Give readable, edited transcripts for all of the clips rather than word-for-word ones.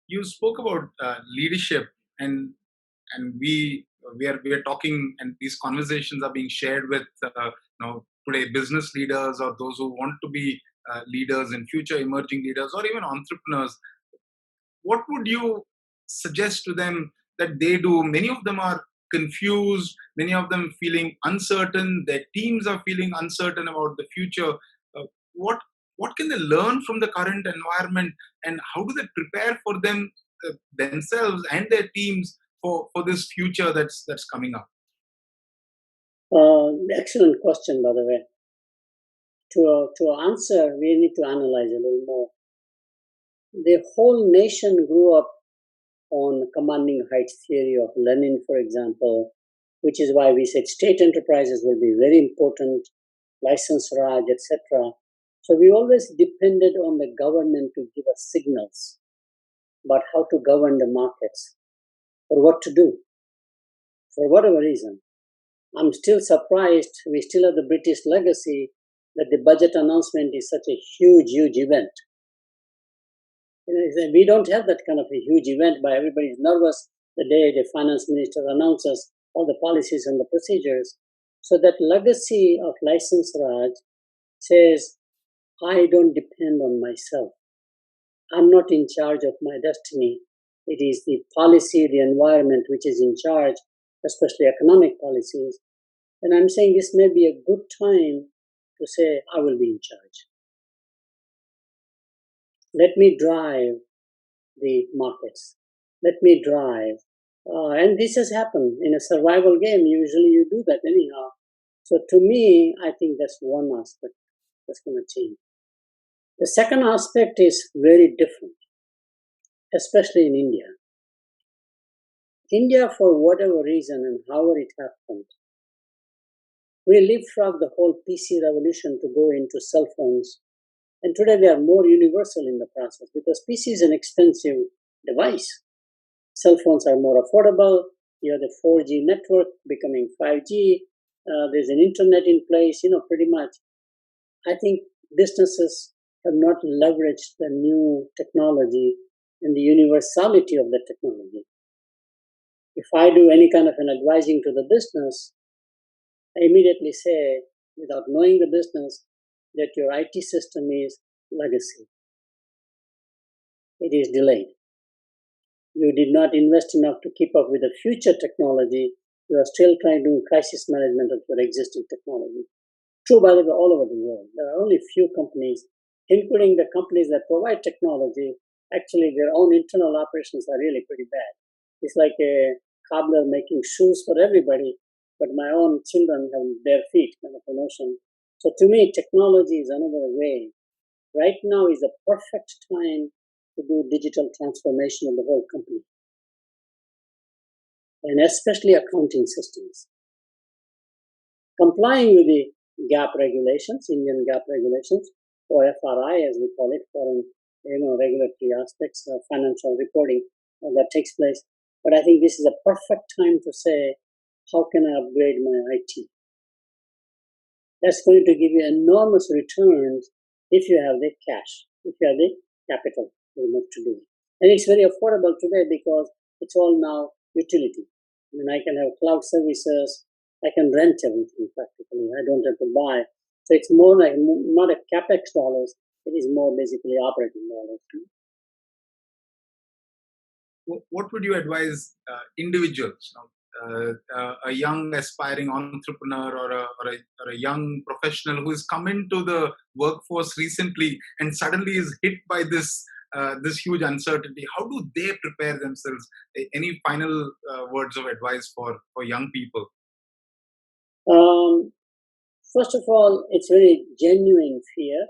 you spoke about leadership, and we are talking, and these conversations are being shared with today business leaders or those who want to be leaders in future, emerging leaders, or even entrepreneurs. What would you suggest to them that they do? Many of them are confused, many of them feeling uncertain, their teams are feeling uncertain about the future. Uh, what what can they learn from the current environment, and how do they prepare for themselves and their teams for this future that's coming up? Excellent question, by the way. To answer, we need to analyze a little more. The whole nation grew up on commanding heights theory of Lenin, for example, which is why we said state enterprises will be very important, license Raj, etc. So we always depended on the government to give us signals about how to govern the markets or what to do for whatever reason. I'm still surprised we still have the British legacy that the budget announcement is such a huge event. We don't have that kind of a huge event, but everybody's nervous the day the finance minister announces all the policies and the procedures. So that legacy of license Raj says, I don't depend on myself. I'm not in charge of my destiny. It is the policy, the environment which is in charge, especially economic policies. And I'm saying this may be a good time to say, I will be in charge. Let me drive the markets. Let me drive. And this has happened in a survival game. Usually you do that anyhow. So to me, I think that's one aspect that's going to change. The second aspect is very different, especially in India. India, for whatever reason and however it happened, we leapfrogged the whole PC revolution to go into cell phones. And today they are more universal in the process because PC is an expensive device. Cell phones are more affordable. You have the 4G network becoming 5G. There's an internet in place, pretty much. I think businesses have not leveraged the new technology and the universality of the technology. If I do any kind of an advising to the business, I immediately say, without knowing the business, that your IT system is legacy. It is delayed. You did not invest enough to keep up with the future technology. You are still trying to do crisis management of your existing technology. True, by the way, all over the world. There are only few companies, including the companies that provide technology, actually their own internal operations are really pretty bad. It's like a cobbler making shoes for everybody, but my own children have bare feet kind of a notion. So to me, technology is another way. Right now is the perfect time to do digital transformation of the whole company, and especially accounting systems. Complying with the GAAP regulations, Indian GAAP regulations, or FRI as we call it, foreign regulatory aspects of financial reporting that takes place. But I think this is a perfect time to say, how can I upgrade my IT? That's going to give you enormous returns if you have the cash, if you have the capital to do it. And it's very affordable today because it's all now utility. I mean, I can have cloud services, I can rent everything practically. I don't have to buy. So it's more like not a capex dollars, it is more basically operating dollars. What would you advise individuals, a young aspiring entrepreneur or a young professional who has come into the workforce recently and suddenly is hit by this huge uncertainty? How do they prepare themselves? Any final words of advice for young people? First of all, it's very genuine fear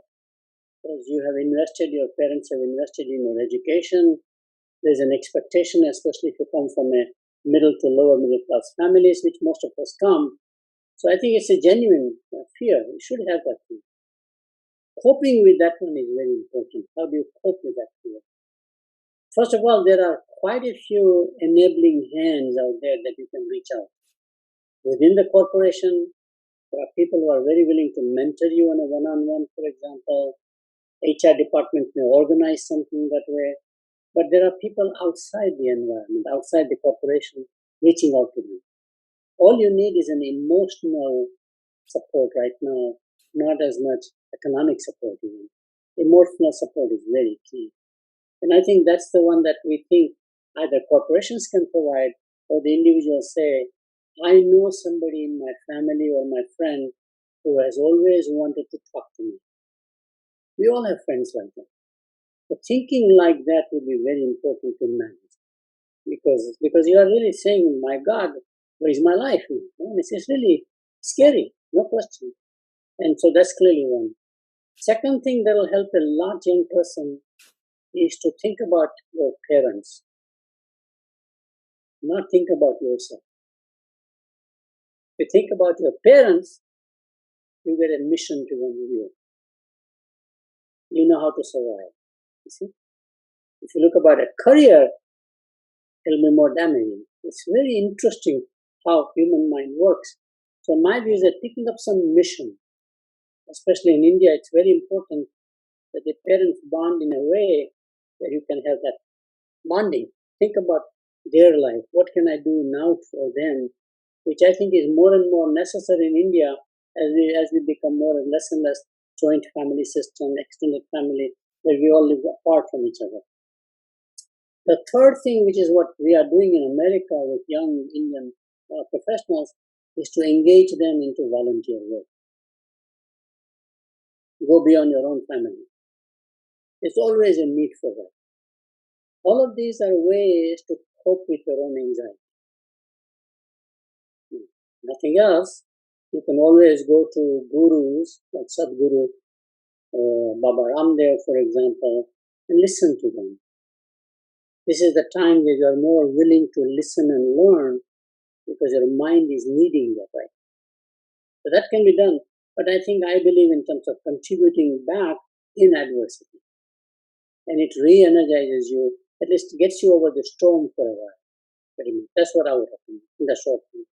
because you have invested, your parents have invested in your education. There's an expectation, especially if you come from a middle to lower middle class families, which most of us come. So I think it's a genuine fear. You should have that fear. Coping with that one is very important. How do you cope with that fear? First of all, there are quite a few enabling hands out there that you can reach out. Within the corporation, there are people who are very willing to mentor you on a one-on-one, for example. HR department may organize something that way. But there are people outside the environment, outside the corporation, reaching out to them. All you need is an emotional support right now, not as much economic support even. Emotional support is very key. And I think that's the one that we think either corporations can provide or the individuals say, I know somebody in my family or my friend who has always wanted to talk to me. We all have friends like that. But thinking like that would be very important to manage because you are really saying, my God, where is my life? It's really scary, no question. And so that's clearly one. Second thing that will help a large young person is to think about your parents, not think about yourself. If you think about your parents, you get a mission driven view. You know how to survive. You see? If you look about a career, it'll be more damaging. It's very interesting how human mind works. So my view is that picking up some mission, especially in India, it's very important that the parents bond in a way that you can have that bonding. Think about their life. What can I do now for them? Which I think is more and more necessary in India as we become more and less joint family system, extended family, where we all live apart from each other. The third thing, which is what we are doing in America with young Indian professionals, is to engage them into volunteer work. Go beyond your own family. There's always a need for that. All of these are ways to cope with your own anxiety. Nothing else. You can always go to gurus like Sadhguru or Baba Ramdev, for example, and listen to them. This is the time where you are more willing to listen and learn because your mind is needing that, right? So that can be done. But I believe in terms of contributing back in adversity. And it re-energizes you, at least gets you over the storm for a while. Very much. That's what I would recommend in the short term.